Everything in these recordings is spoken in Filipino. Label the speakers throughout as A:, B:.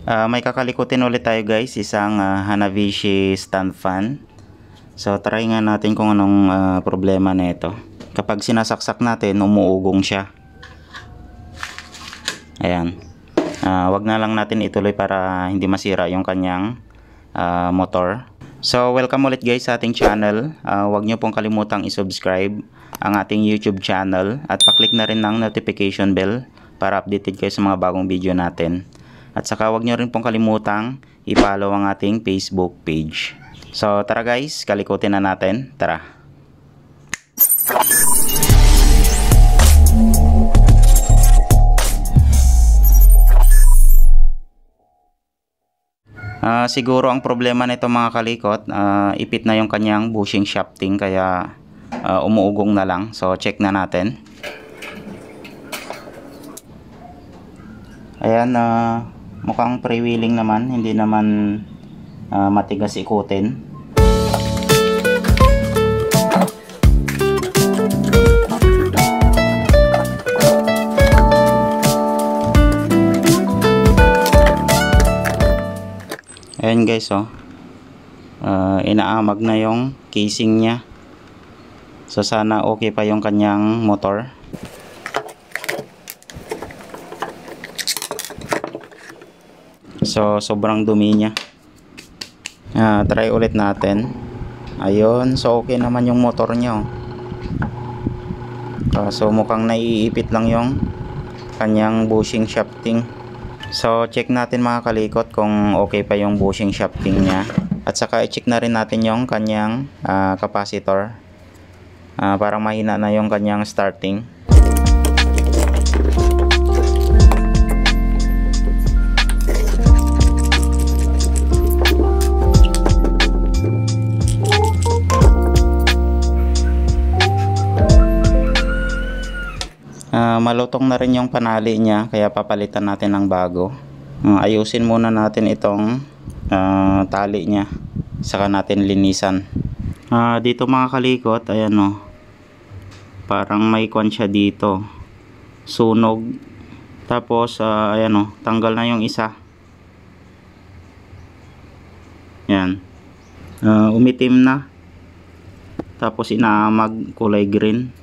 A: May kakalikutin ulit tayo guys, isang Hanabishi stand fan. So try nga natin kung anong problema nito. Kapag sinasaksak natin, umuugong siya. Ayan. Wag na lang natin ituloy para hindi masira yung kanyang motor. So welcome ulit guys sa ating channel. Wag nyo pong kalimutang i-subscribe ang ating YouTube channel at pa-click na rin ng notification bell para updated kayo sa mga bagong video natin. At saka wag nyo rin pong kalimutang i-follow ang ating Facebook page. So tara guys, kalikutin na natin. Tara. Siguro ang problema nito mga kalikot, ipit na yung kanyang bushing shafting kaya umuugong na lang. So check na natin. Ayan, mukhang freewheeling naman, hindi naman matigas ikutin. Ayan guys, inaamag na yung casing nya. So sana okay pa yung kanyang motor. So sobrang dumi niya. Try ulit natin. Ayun, so okay naman yung motor nya. So mukhang naiipit lang yung kanyang bushing shafting. So check natin mga kalikot kung okay pa yung bushing shafting nya. At saka i-check na rin natin yung kanyang capacitor. Parang mahina na yung kanyang starting. Malutong na rin yung panali niya kaya papalitan natin ng bago. Ayusin muna natin itong tali niya, saka natin linisan. Dito mga kalikot, ayan parang may kwan siya dito, sunog. Tapos ayan tanggal na yung isa. Yan, umitim na, tapos inaamag, kulay green.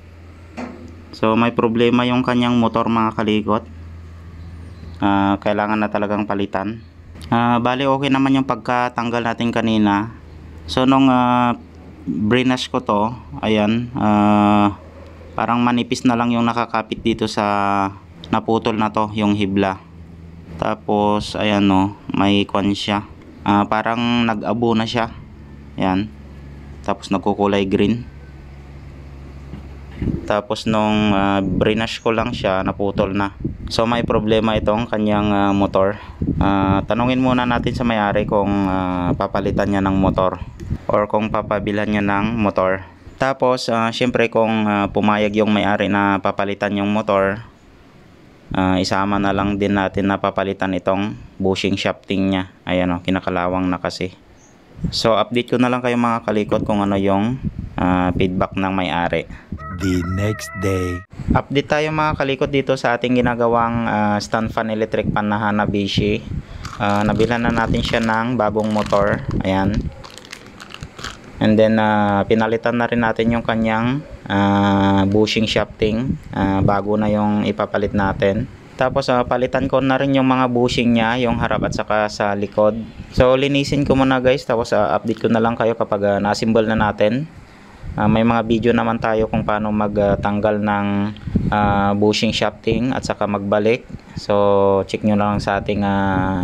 A: So may problema yung kanyang motor mga kalikot. Kailangan na talagang palitan. Bali okay naman yung pagkatanggal natin kanina. So nung brinash ko to, ayan, parang manipis na lang yung nakakapit dito sa naputol na to, yung hibla. Tapos ayan may kwan siya, parang nag-abo na siya. Ayan, tapos nagkukulay green. Tapos nung brinash ko lang siya, naputol na. So may problema itong kanyang motor. Tanungin muna natin sa may-ari kung papalitan niya ng motor or kung papabilhan niya ng motor. Tapos syempre kung pumayag yung may-ari na papalitan yung motor, isama na lang din natin na papalitan itong bushing shafting niya. Ayan kinakalawang na kasi. So update ko na lang kayo mga kalikot kung ano yung feedback ng may-ari.
B: The next day.
A: Update tayo mga kalikot dito sa ating ginagawang stand fan electric pan na Hanabishi. Nabilhan na natin siya ng bagong motor. Ayan. And then pinalitan na rin natin yung kanyang bushing shafting. Bago na yung ipapalit natin. Tapos palitan ko na rin yung mga bushing niya, yung harap at saka sa likod. So linisin ko muna guys, tapos update ko na lang kayo kapag na-assemble na natin. May mga video naman tayo kung paano magtanggal ng bushing shafting at saka magbalik. So check nyo lang sa ating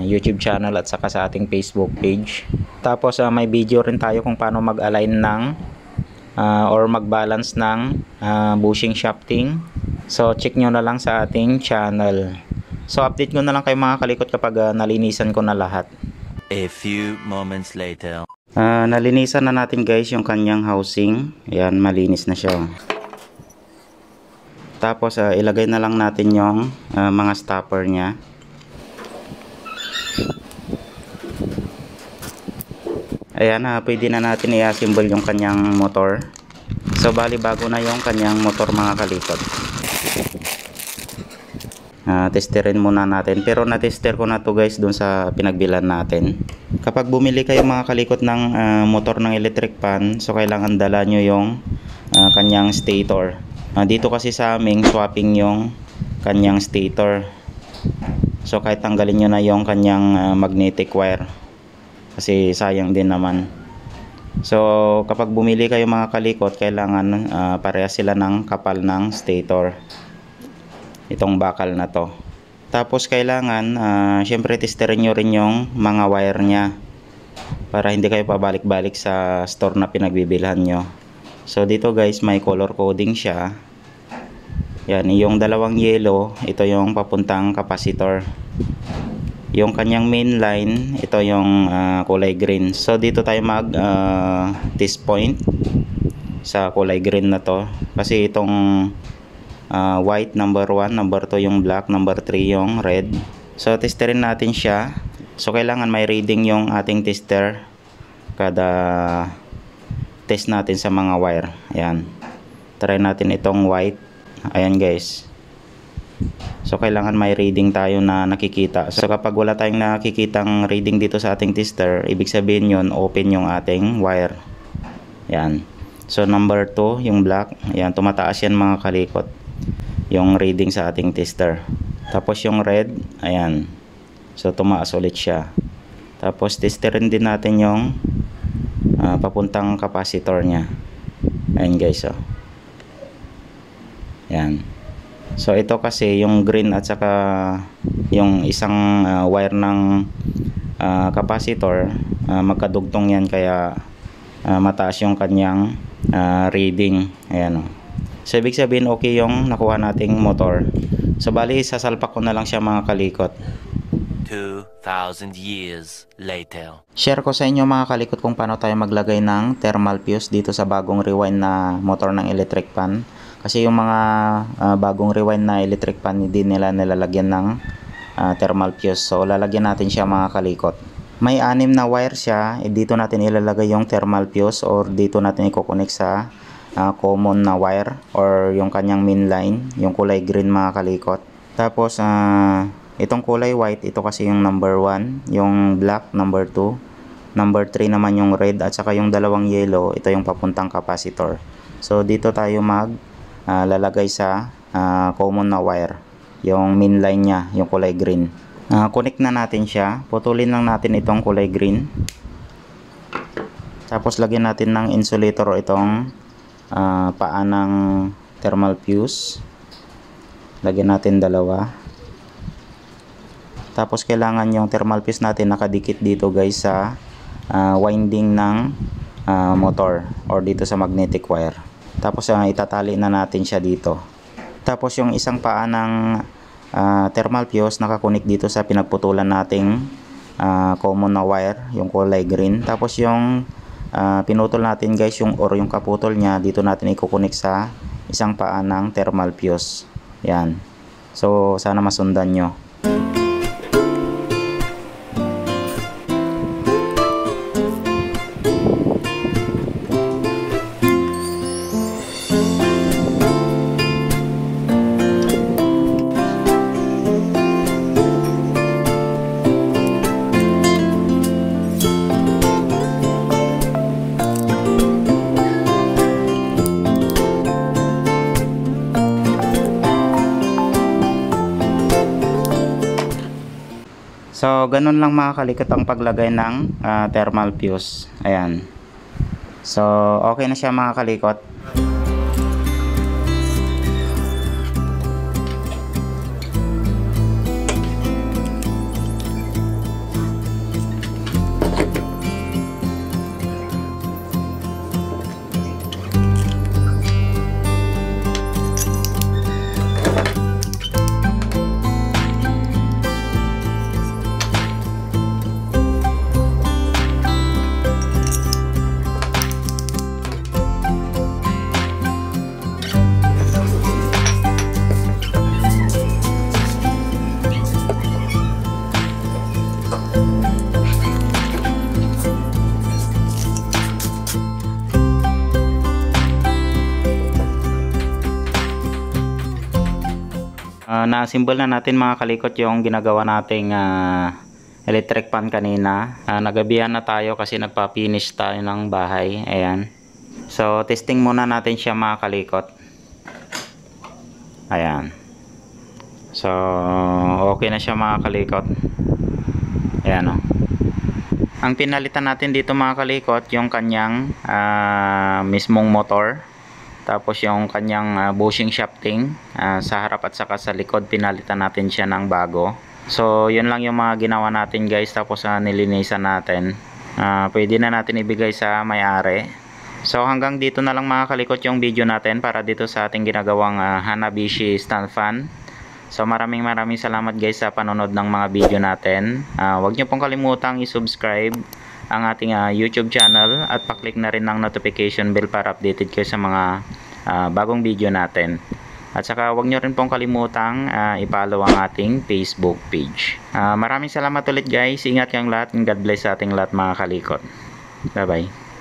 A: YouTube channel at saka sa ating Facebook page. Tapos may video rin tayo kung paano mag-align ng or mag-balance ng bushing shafting. So check nyo na lang sa ating channel. So update ko na lang kayo mga kalikot kapag nalinisan ko na lahat.
B: A few moments later.
A: Nalinisan na natin guys yung kanyang housing. Ayan, malinis na siya. Tapos ilagay na lang natin yung mga stopper nya. Ayan, pwede na natin i-assemble yung kanyang motor. So bali bago na yung kanyang motor mga kalikot. Testerin muna natin, pero na-tester ko na to guys dun sa pinagbilan natin. Kapag bumili kayo mga kalikot ng motor ng electric pan, so kailangan dala nyo yung kanyang stator. Dito kasi sa amin swapping yung kanyang stator, so kahit tanggalin nyo na yung kanyang magnetic wire kasi sayang din naman. So kapag bumili kayo mga kalikot, kailangan parehas sila ng kapal ng stator, itong bakal na to. Tapos kailangan syempre testerin nyo rin yung mga wire nya para hindi kayo pabalik-balik sa store na pinagbibilhan nyo. So dito guys may color coding siya. Yan, yung dalawang yellow, ito yung papuntang capacitor. Yung kanyang main line, ito yung kulay green. So dito tayo mag test point sa kulay green na to, kasi itong white number 1, number 2 yung black, number 3 yung red. So testerin natin siya. So kailangan may reading yung ating tester kada test natin sa mga wire. Ayan, try natin itong white. Ayan guys, so kailangan may reading tayo na nakikita. So kapag wala tayong nakikitang reading dito sa ating tester, ibig sabihin yun open yung ating wire. Ayan, so number 2 yung black, ayan, tumataas yan mga kalikot, yung reading sa ating tester. Tapos yung red, ayan, so tumaas ulit siya. Tapos testerin din natin yung papuntang capacitor nya. Ayan guys, oh. Ayan, so ito kasi yung green at saka yung isang wire ng capacitor, magkadugtong yan, kaya mataas yung kanyang reading. Ayan, oh. So ibig sabihin okay yung nakuha nating motor. So bali sasalpak ko na lang siya mga kalikot.
B: 2,000 years later.
A: Share ko sa inyo mga kalikot kung paano tayo maglagay ng thermal fuse dito sa bagong rewind na motor ng electric pan. Kasi yung mga bagong rewind na electric pan, hindi nila nilalagyan ng thermal fuse. So lalagyan natin siya mga kalikot. May 6 na wire siya, dito natin ilalagay yung thermal fuse, or dito natin i-connect sa common na wire or yung kanyang main line, yung kulay green mga kalikot. Tapos itong kulay white, ito kasi yung number 1, yung black number 2, number 3 naman yung red, at saka yung dalawang yellow, ito yung papuntang capacitor. So dito tayo lalagay sa common na wire, yung main line nya, yung kulay green. Connect na natin siya, putulin lang natin itong kulay green, tapos lagyan natin ng insulator itong paa ng thermal fuse. Lagyan natin dalawa. Tapos kailangan yung thermal fuse natin nakadikit dito guys sa winding ng motor or dito sa magnetic wire. Tapos itatali na natin siya dito. Tapos yung isang paa ng thermal fuse nakakunik dito sa pinagputulan nating common na wire, yung kulay green. Tapos yung pinutol natin guys, yung kaputol nya, dito natin ikukunik sa isang paa ng thermal fuse. Yan, so sana masundan nyo. So ganun lang mga kalikot ang paglagay ng thermal fuse. Ayan, so okay na siya mga kalikot. na-assemble na natin mga kalikot yung ginagawa nating electric pan kanina. Nagabihan na tayo kasi nagpa-finish tayo ng bahay. Ayan. So, testing muna natin siya mga kalikot. Ayan. So, okay na siya mga kalikot. Ayan o. Ang pinalitan natin dito mga kalikot, yung kanyang mismong motor. Tapos yung kanyang bushing shafting sa harap at saka sa likod, pinalitan natin siya ng bago. So, yun lang yung mga ginawa natin guys. Tapos nilinisan natin. Pwede na natin ibigay sa may-ari. So, hanggang dito na lang mga kalikot yung video natin para dito sa ating ginagawang Hanabishi stand fan. So maraming salamat guys sa panonood ng mga video natin. Huwag nyo pong kalimutang i-subscribe ang ating YouTube channel at pa-click na rin ng notification bell para updated kayo sa mga bagong video natin. At saka huwag nyo rin pong kalimutang i-follow ang ating Facebook page. Maraming salamat ulit guys. Ingat kayong lahat and God bless sa ating lahat mga kalikot. Bye bye.